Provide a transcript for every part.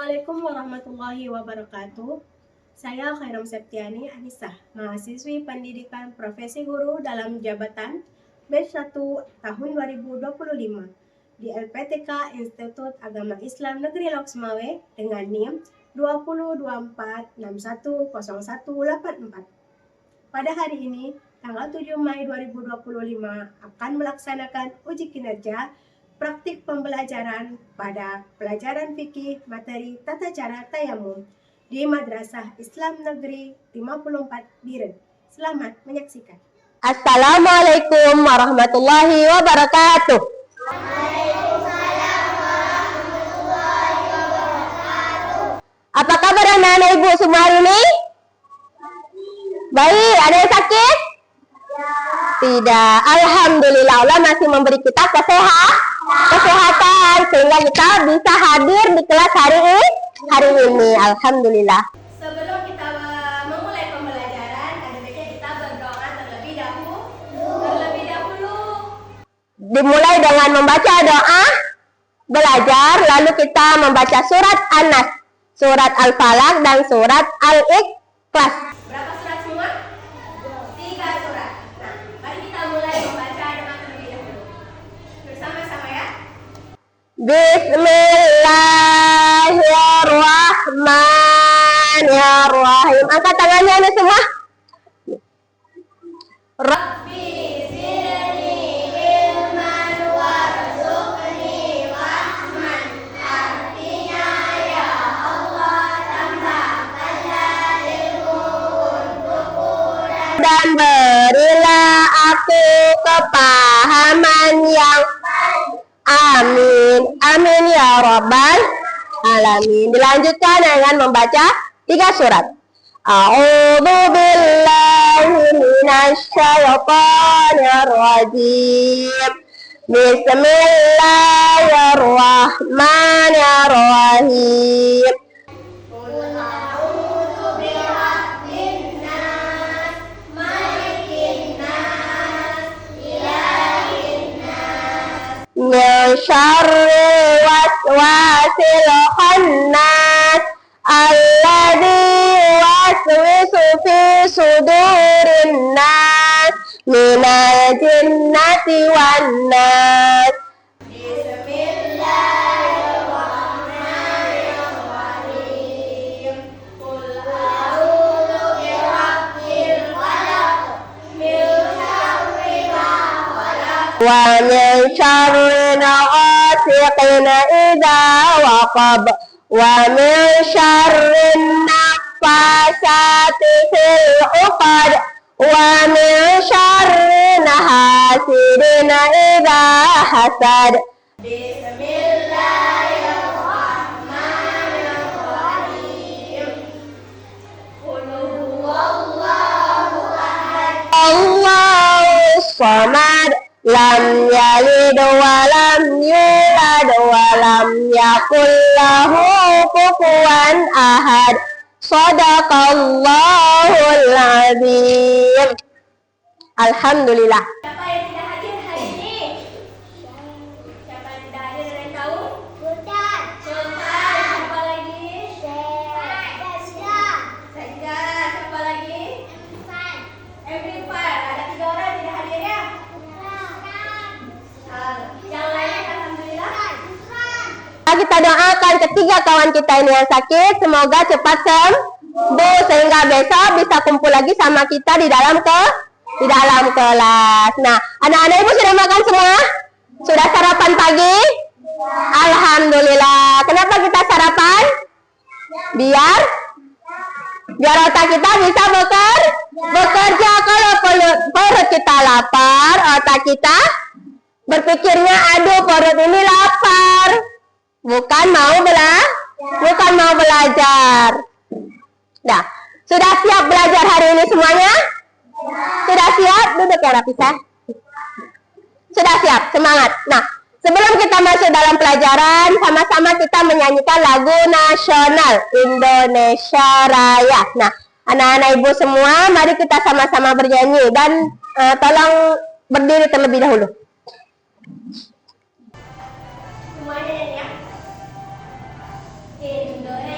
Assalamualaikum warahmatullahi wabarakatuh. Saya Khairum Septiani Anissa, mahasiswi pendidikan profesi guru dalam jabatan batch 1 tahun 2025 di LPTK Institut Agama Islam Negeri Lauk Semawe dengan NIM 2024610184. Pada hari ini, tanggal 7 Mei 2025 akan melaksanakan uji kinerja praktik pembelajaran pada pelajaran fikih materi tata cara tayamum di Madrasah Islam Negeri 54 Biren. Selamat menyaksikan. Assalamualaikum warahmatullahi wabarakatuh. Apa kabar anak-anak ibu semua hari ini? Baik, ada yang sakit? Tidak, alhamdulillah Allah masih memberi kita kesehatan sehingga kita bisa hadir di kelas hari ini. Alhamdulillah. Sebelum kita memulai pembelajaran, ada baiknya kita berdoa terlebih dahulu. Dimulai dengan membaca doa belajar, lalu kita membaca surat An-Nas, surat Al-Falaq dan surat Al-Ikhlas. Berapa surat semua? 3 surat. Nah, mari kita mulai membaca doa terlebih dahulu. Bersama-sama ya. Bismillahirrahmanirrahim. Angkat tangannya nih semua. Rabbi zidni ilman warzuqni rahman. Artinya ya Allah tambahkanlah ilmu untukku Dan berilah aku kepahaman yang amin. Amin ya rabbal alamin. Dilanjutkan dengan membaca 3 surat. A'udzu billahi minasy syaithanir rajim. Bismillahirrahmanirrahim. Qul a'udzu birabbin nas, malikin nas, ilahin nas. Min syarril waswasil khannas alladzi yuwaswisu fi sudurin nas minal jinnati wan nas. Bismillahirrahmanirrahim. Qul a'udzu birabbil falaq, min syarri ma khalaq. Wa min syarri ghasiqin idza waqab wa min syarri naffasati fil 'uqad wa min syarri hasidin idza hasad. Bismillahirrahmanirrahim. Qul huwallahu ahad. Allahus samad, lam yalid wa lam yulad wa lam yakul lahu kufuwan ahad. Shadaqallahul azim. Alhamdulillah. Siapa yang tidak hadir hari ini? Siapa yang tidak hadir, ada yang tahu? Sultan. Siapa lagi? Sajdah. Siapa lagi? Everyone. Ada 3 orang tidak hadir ya? Yang lain alhamdulillah. Kita doakan ketiga kawan kita ini yang sakit, semoga cepat sembuh sehingga besok bisa kumpul lagi sama kita di dalam kelas. Nah, anak-anak ibu sudah makan semua? Sudah sarapan pagi? Alhamdulillah. Kenapa kita sarapan? Biar otak kita bisa bekerja. Kalau perut kita lapar, otak kita berpikirnya, aduh perut ini lapar. Bukan mau belajar. Nah, sudah siap belajar hari ini semuanya? Sudah siap? Duduk ya Rafisa. Sudah siap, semangat. Nah, sebelum kita masuk dalam pelajaran, sama-sama kita menyanyikan lagu nasional Indonesia Raya. Nah, anak-anak ibu semua, mari kita sama-sama bernyanyi dan tolong berdiri terlebih dahulu. Semuanya ya. Indonesia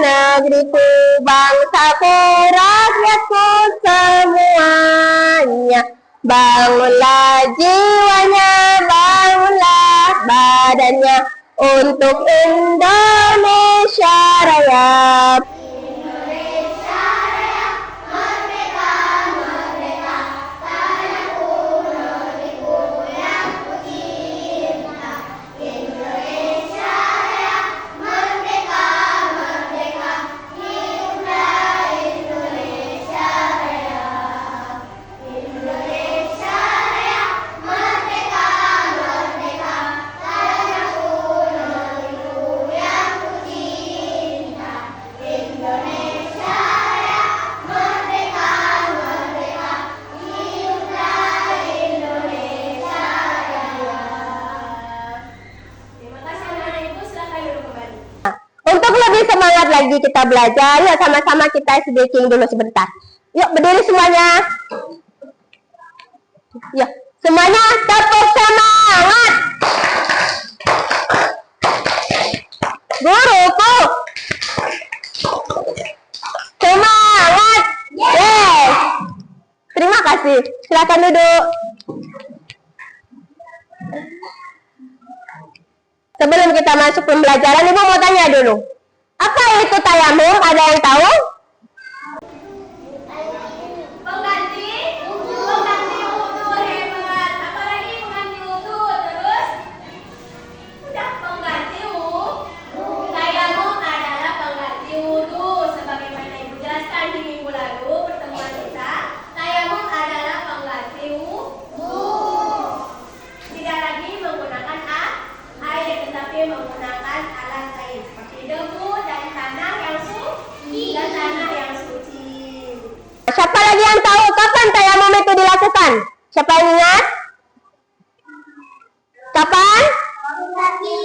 negeriku, bangsaku, rakyatku semuanya. Bangunlah jiwanya, bangunlah badannya untuk Indonesia Raya. Untuk lebih semangat lagi kita belajar, yuk sama-sama kita stretching dulu sebentar. Yuk berdiri semuanya. Yuk semuanya tepuk semangat. Guruku semangat. Yes. Terima kasih. Silakan duduk. Sebelum kita masuk pembelajaran, Ibu mau tanya dulu. Apa itu tayamum? Ada yang tahu? Pengganti wudu, hebat. Apa lagi pengganti wudu? Terus udah pengganti wudu. Tayamum adalah pengganti wudu. Sebagaimana Ibu jelaskan di minggu lalu pertemuan kita, tayamum adalah pengganti wudu. Tidak lagi menggunakan air, tetapi menggunakan alat lain seperti debu dan tanah yang suci. Siapa lagi yang tahu kapan tayamum itu dilakukan? Siapa yang ingat? Kapan?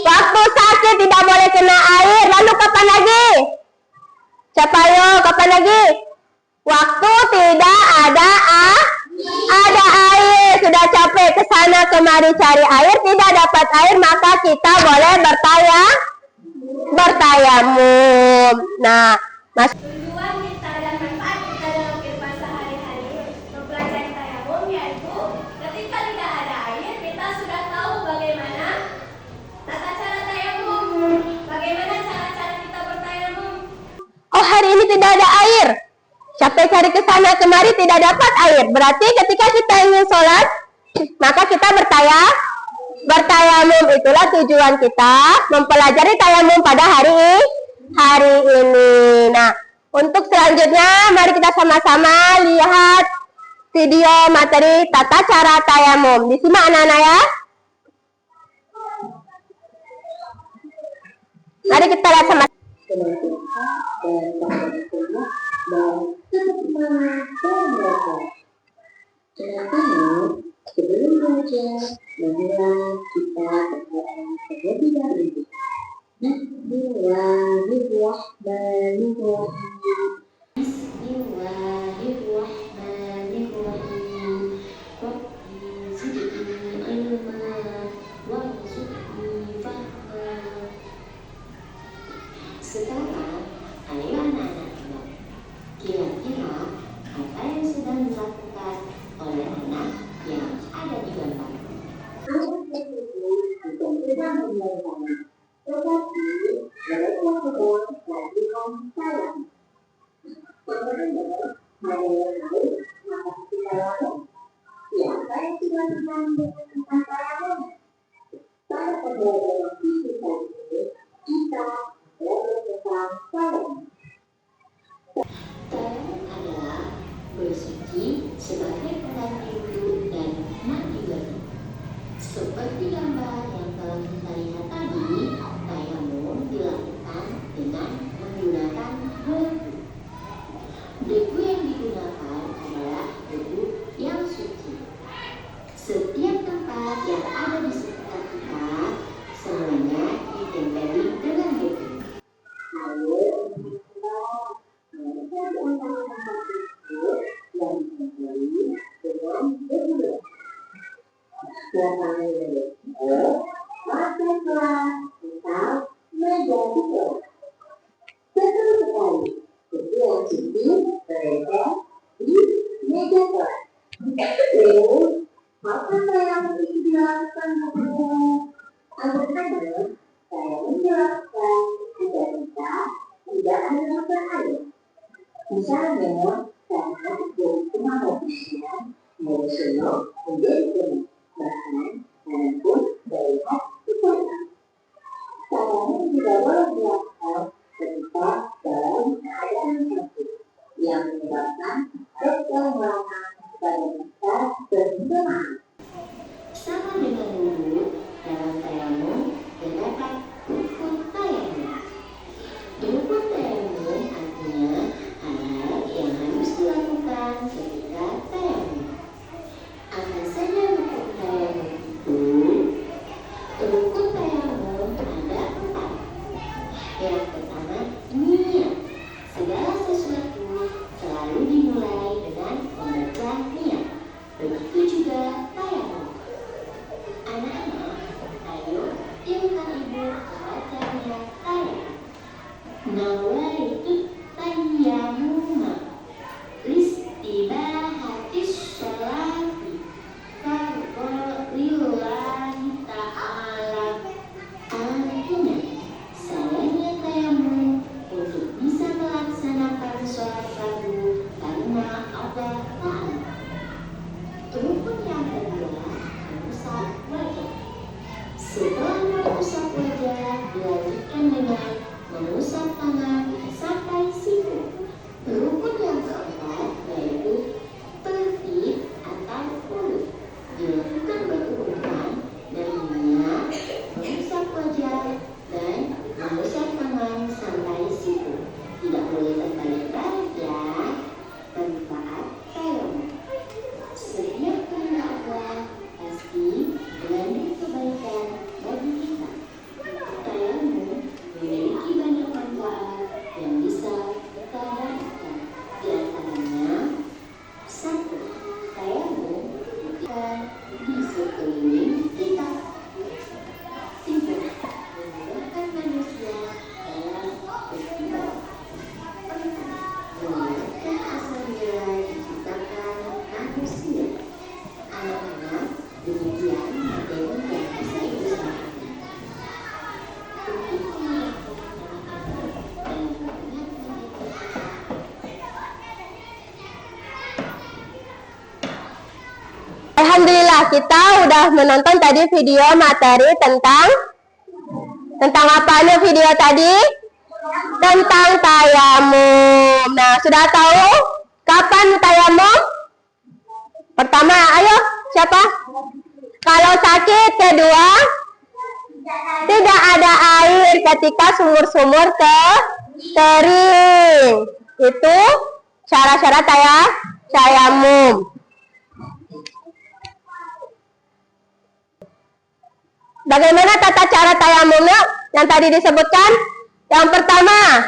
Waktu sakit tidak boleh kena air. Lalu kapan lagi? Siapa yo? Kapan lagi? Waktu tidak ada air. Sudah capek ke sana kemari cari air, tidak dapat air, maka kita boleh bertayamum. Nah, Tujuan kita dan manfaat kita dalam kehidupan sehari-hari mempelajari tayamum yaitu ketika tidak ada air kita sudah tahu bagaimana tata cara tayamum, bagaimana cara-cara kita bertayamum. oh hari ini tidak ada air. Capek cari ke sana kemari tidak dapat air. Berarti ketika kita ingin sholat, maka kita bertayamum. Itulah tujuan kita mempelajari tayamum pada hari ini. Nah, untuk selanjutnya mari kita sama-sama lihat video materi tata cara tayamum. Disimak anak-anak ya. Mari kita lihat sama-sama. Sebelum belajar, marilah kita berdoa terlebih dahulu. Bismillahirrahmanirrahim. Bismillahirrahmanirrahim. Rabbi zidni ilma warzuqni fahma. Sekarang, ayo anak-anak, kira-kira apa yang sedang dilakukan oleh anak yang ada di gambar? Anak tersebut bukan sedang bermain, tetapi mereka sedang melakukan sayang. Sebenarnya, ada yang lain maka kita lakukan. Siapa yang sudah pernah melakukan sayang? Pada pembelajaran fisika ini, kita belajar tentang sayang. Tayamum adalah bersuci sebagai pengganti wudu dan mandi wajib. Seperti gambar yang telah kita lihat tadi, tayamum dilakukan dengan menggunakan debu. Debu yang digunakan adalah debu yang suci. Setiap tempat yang ada di sekitar kita semuanya ditempeli dengan debu. Lalu setelah kita menjadi hari. Kedua cici berada di meja kelas. Lalu, apa yang dijelaskan guru? Agar-agar saya menjelaskan agar kita tidak ada bahaya. Misalnya, karena kemampuannya menyusun menjadi benih, bahkan pun terlihat sempurna. Caranya juga boleh dilakukan ketika dalam keadaan sakit yang menyebabkan kekeluaran pada kita berjemaah. Sama dengan wudhu, dalam tayamum terdapat rukun tayamum. Rukun tayamum artinya hal yang harus dilakukan ketika tayamum. Apa saja rukun tayamum itu? Rukun tayamum ada 4. Yang pertama, niat. Segala sesuatu selalu dimulai dengan membaca niat. Begitu juga tayamum. Anak-anak, ayo tiupkan ibu membaca niat tayamum. Nawaitu tayammuma listibahatis sholati fardhu lillahi ta'ala. Artinya, saya niat tayamum untuk bisa melaksanakan sholat fardu karena Allah Ta'ala. Rukun yang kedua, mengusap wajah. Setelah mengusap wajah, dilanjutkan dengan mengusap tangan sampai siku. Rukun yang keempat yaitu tertib atau urut. Dilakukan berurutan dan niat mengusap wajah dan mengusap tangan sampai siku. Tidak boleh terbalik-balik ya. Manfaat tayamum. Setiap perintah Allah pasti mengandung kebaikan bagi kita. Tayamum memiliki banyak manfaat yang bisa kita dapatkan. Di antaranya, 1. Tayamum bukan di sekeliling kita. 3. Memudahkan manusia dalam beribadah. 4. Mengingatkan asal mula diciptakan manusia. Anak-anak, demikian materi yang bisa ibu sampaikan. Alhamdulillah, kita udah menonton tadi video materi tentang apa nih video tadi? Tentang tayamum. Nah, sudah tahu kapan tayamum? Pertama, ayo siapa? Kalau sakit. Kedua, tidak ada air ketika sumur-sumur kering. Itu cara-cara tayamum. Bagaimana tata cara tayamumnya yang tadi disebutkan? Yang pertama,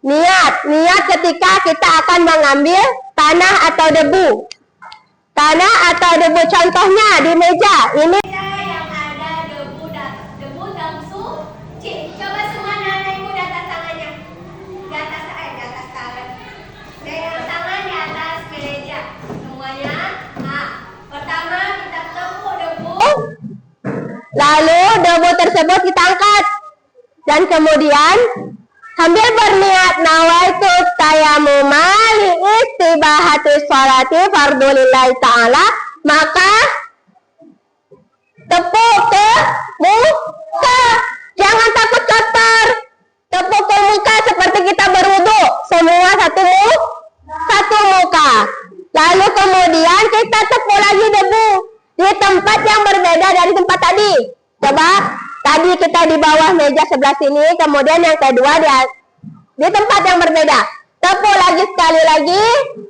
niat ketika kita akan mengambil tanah atau debu. Tanah atau debu, contohnya di meja ini. Yang ada debu dan suci. Coba semua anak ibu di atas tangannya. Di atas tangan. Yang tangan di atas meja. Semuanya. Pertama kita tepuk debu. Lalu debu tersebut kita angkat. Dan kemudian sambil berniat nawaitu tayammuma li istibahati sholati fardhu lillahi ta'ala, maka tepuk ke muka. Jangan takut kotor. Tepuk ke muka seperti kita berwudu. Semua satu muka. Lalu kemudian kita tepuk lagi debu di tempat yang berbeda dari tempat tadi. Coba, tadi kita di bawah meja sebelah sini, kemudian yang kedua di tempat yang berbeda. Tepuk lagi sekali lagi.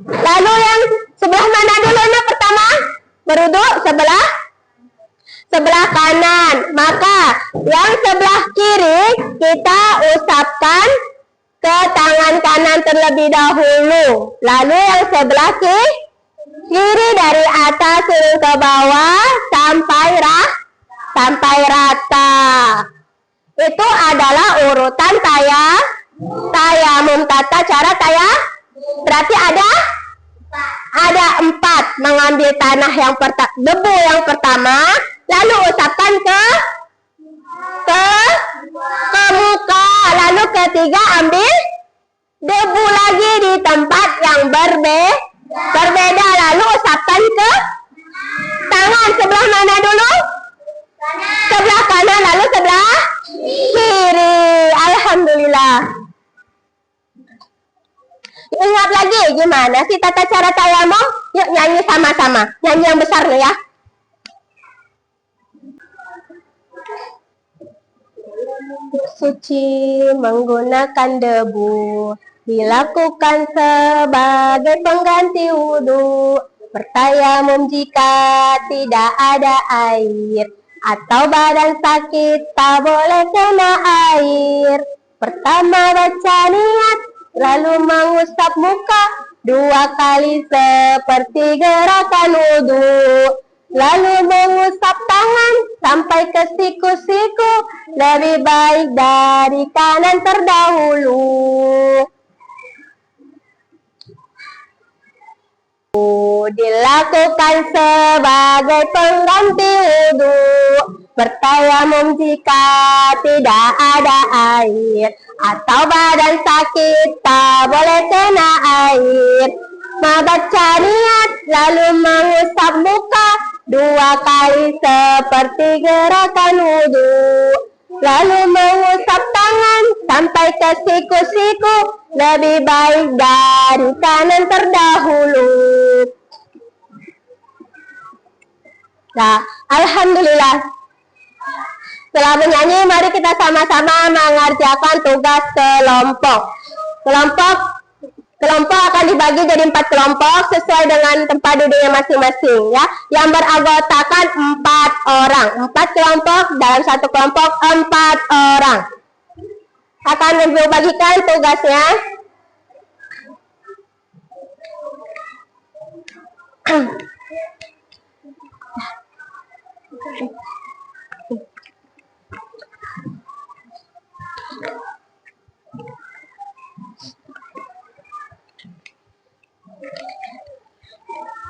Lalu yang sebelah mana dulu? Nah, pertama berwudu sebelah kanan. Maka yang sebelah kiri kita usapkan ke tangan kanan terlebih dahulu. Lalu yang sebelah kiri dari atas turun ke bawah sampai rata. Itu adalah urutan tayamum. Tata cara berarti ada 4. Mengambil tanah debu yang pertama, lalu usapkan ke muka, lalu ketiga ambil debu lagi di tempat yang berbeda, lalu usapkan ke tangan. Sebelah mana dulu? Sebelah kanan, lalu sebelah kiri. Alhamdulillah. Ingat lagi gimana sih tata cara tayamum? Yuk nyanyi sama-sama. Nyanyi yang besar nih ya. Suci menggunakan debu dilakukan sebagai pengganti wudhu. Bertayamum jika tidak ada air atau badan sakit, tak boleh kena air. Pertama baca niat, lalu mengusap muka 2 kali seperti gerakan wudhu. Lalu mengusap tangan sampai ke siku-siku, lebih baik dari kanan terdahulu. Dilakukan sebagai pengganti wudhu. Bertayamum jika tidak ada air atau badan sakit, tak boleh kena air. Membaca niat, lalu mengusap muka 2 kali seperti gerakan wudhu. Lalu mengusap tangan sampai ke siku-siku, lebih baik dari kanan terdahulu. Nah, alhamdulillah. Setelah menyanyi, mari kita sama-sama mengerjakan tugas kelompok. Kelompok akan dibagi jadi 4 kelompok sesuai dengan tempat duduknya masing-masing ya. Yang beranggotakan 4 orang. 4 kelompok dalam satu kelompok 4 orang. Akan dibagikan tugasnya.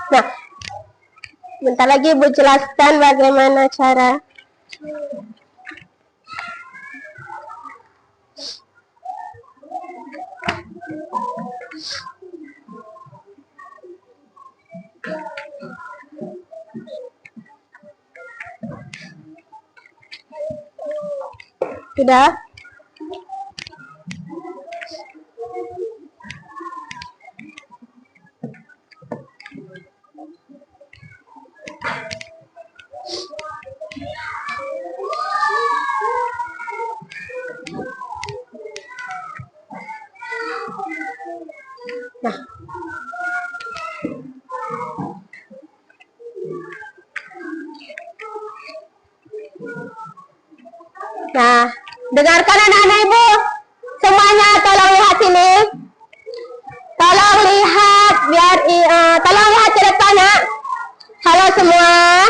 Nah, bentar lagi Ibu jelaskan bagaimana cara. Sudah? Nah, dengarkan anak-anak Ibu. Semuanya tolong lihat sini. Tolong lihat tolong lihat ke depan ya. Halo semua.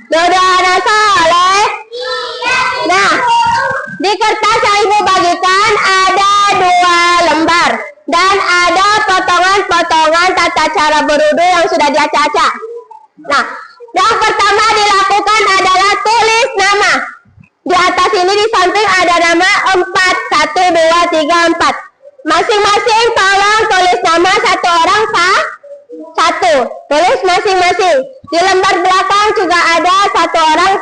Sudah ada saleh? Nah, di kertas yang Ibu bagikan ada 2 lembar dan ada potongan-potongan tata cara berwudu yang sudah diacak-acak. Nah, yang pertama dilakukan adalah tulis nama. Di atas ini di samping ada nama 4, 1, 2, 3, 4. Masing-masing tolong tulis nama 1 orang 1. Tulis masing-masing. Di lembar belakang juga ada 1 orang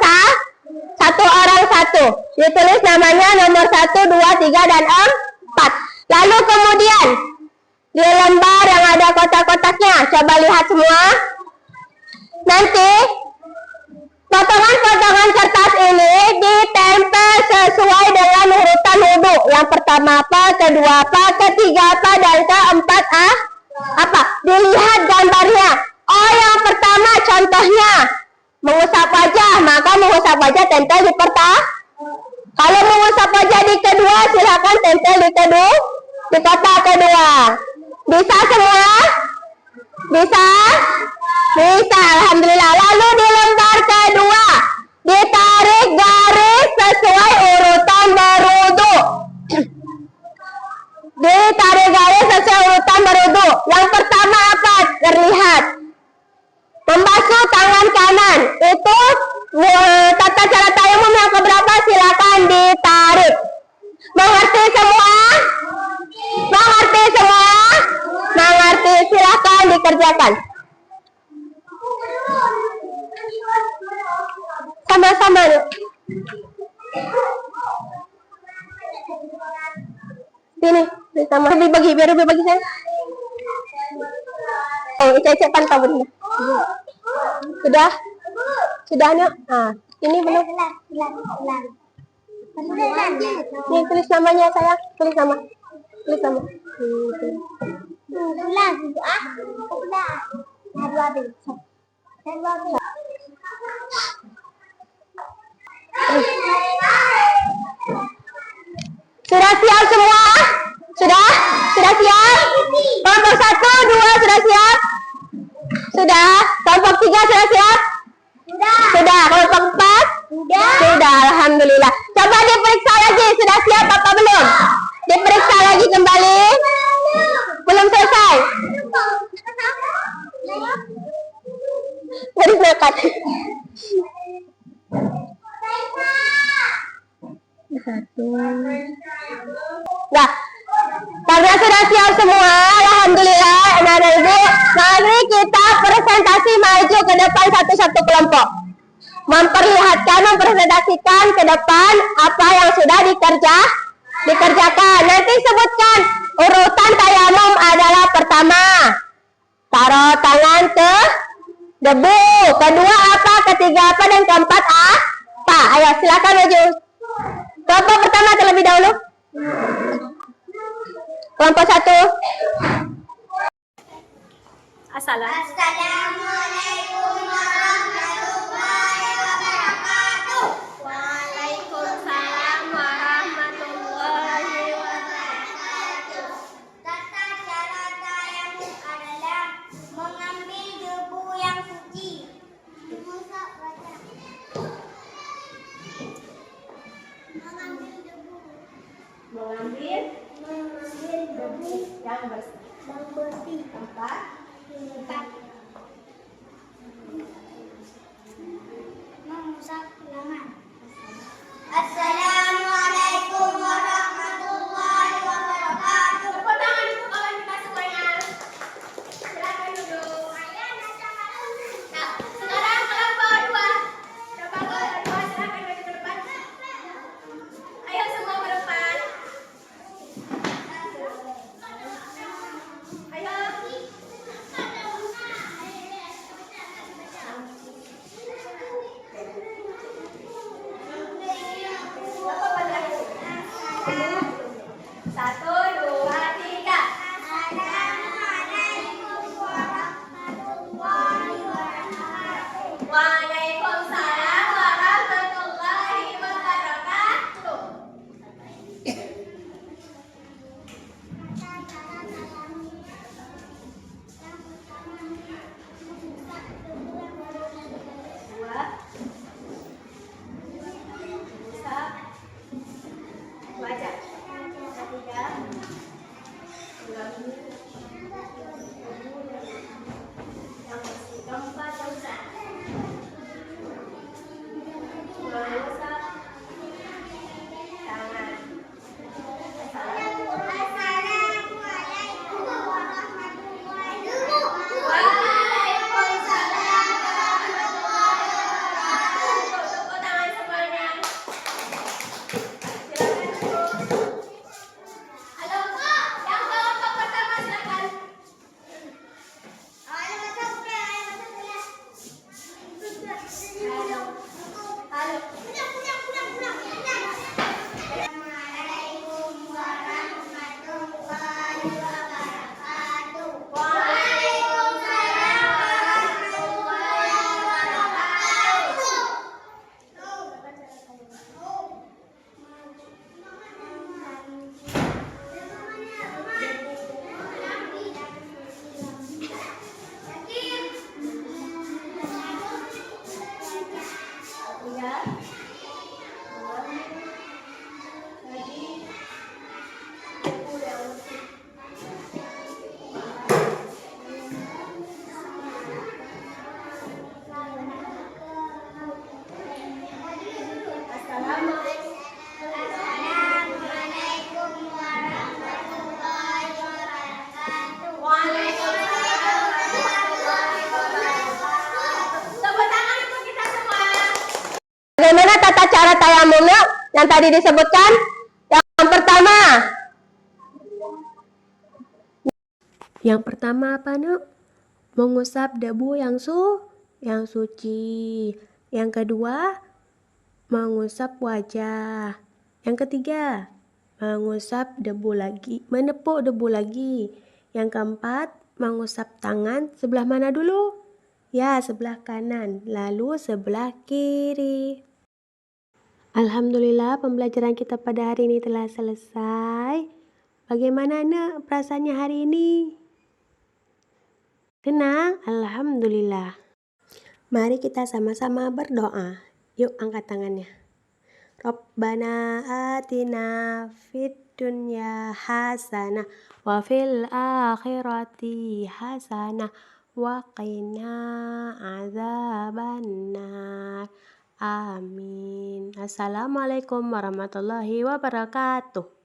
1. Ditulis namanya nomor 1, 2, 3, dan 4. Lalu kemudian di lembar yang ada kotak-kotaknya, coba lihat semua. Nanti potongan-potongan kertas ini ditempel sesuai dengan urutan wudhu. Yang pertama apa, kedua apa, ketiga apa, dan keempat apa. Dilihat gambarnya. Oh, yang pertama contohnya mengusap wajah, maka mengusap wajah tempel di pertama. Kalau mengusap wajah di kedua, silakan tempel di kotak kedua. Bisa semua? Bisa? Bisa, alhamdulillah. Lalu di lembar kedua ditarik garis sesuai urutan Itu tata cara tayamum yang keberapa? Silakan ditarik. Mengerti semua? Mengerti semua? Mengerti, silakan dikerjakan. Sama-sama yuk. Sini, sama. Bagi, biar bagi saya. Oh, cek pantau benar. Sudah? Sudah, Nyok? Nah, ini belum. Nih, tulis namanya saya. Tulis nama. Tulis nama. Sudah siap semua? Sudah? Sudah siap? Kelompok 1, 2 sudah siap? Sudah? Kelompok 3 sudah siap? Sudah. Kelompok 4? Sudah, alhamdulillah. Coba diperiksa lagi, sudah siap apa belum? Diperiksa lagi kembali. Belum selesai. Garis nekat. Nah, karena sudah siap semua, alhamdulillah, anak-anak ibu, mari kita presentasi maju ke depan satu-satu kelompok. Mempresentasikan ke depan apa yang sudah dikerjakan. Nanti sebutkan urutan tayamum adalah pertama, taruh tangan ke debu. Kedua apa? Ketiga apa? Dan keempat apa? Ayo silakan maju. Kelompok pertama terlebih dahulu. Kelompok 1. Assalamualaikum warahmatullahi wabarakatuh. Waalaikumsalam warahmatullahi wabarakatuh. Tata cara tayamum adalah mengambil debu yang suci. Mengambil debu yang bersih. Empat. Mengusap tangan. Assalamualaikum warahmatullahi wabarakatuh. Tepuk tangan untuk kawan kita semuanya. Silakan duduk. Nah, sekarang kelompok 2. Coba kelompok 2 silakan maju ke depan. Ayo semua ke depan. Ayo. Satu, dua, tiga. Assalamualaikum warahmatullahi wabarakatuh. Waalaikumsalam warahmatullahi wabarakatuh. Dua. Usap. Wajah. Ketiga. Ulangi. Yang bersih. Keempat, usap. Usap. Tangan. Assalamualaikum warahmatullahi wabarakatuh. Waalaikumsalam warahmatullahi wabarakatuh. Tepuk tangan semuanya. Silakan duduk. Halo, yang kelompok pertama silakan. Ayo masuk ya. Halo. Assalamualaikum warahmatullahi wabarakatuh. Waalaikumsalam warahmatullahi wabarakatuh. Ya. yang tadi disebutkan? Yang pertama. Yang pertama apa, Nuk? Mengusap debu yang suci. Yang kedua, mengusap wajah. Yang ketiga, mengusap debu lagi, menepuk debu lagi. Yang keempat, mengusap tangan sebelah mana dulu? Ya, sebelah kanan, lalu sebelah kiri. Alhamdulillah, pembelajaran kita pada hari ini telah selesai. Bagaimana, Nak, perasaannya hari ini? Tenang? Alhamdulillah. Mari kita sama-sama berdoa. Yuk, angkat tangannya. Rabbana atina fid dunya hasanah wa fil akhirati hasanah wa qina azabannar. Amin. Assalamualaikum warahmatullahi wabarakatuh.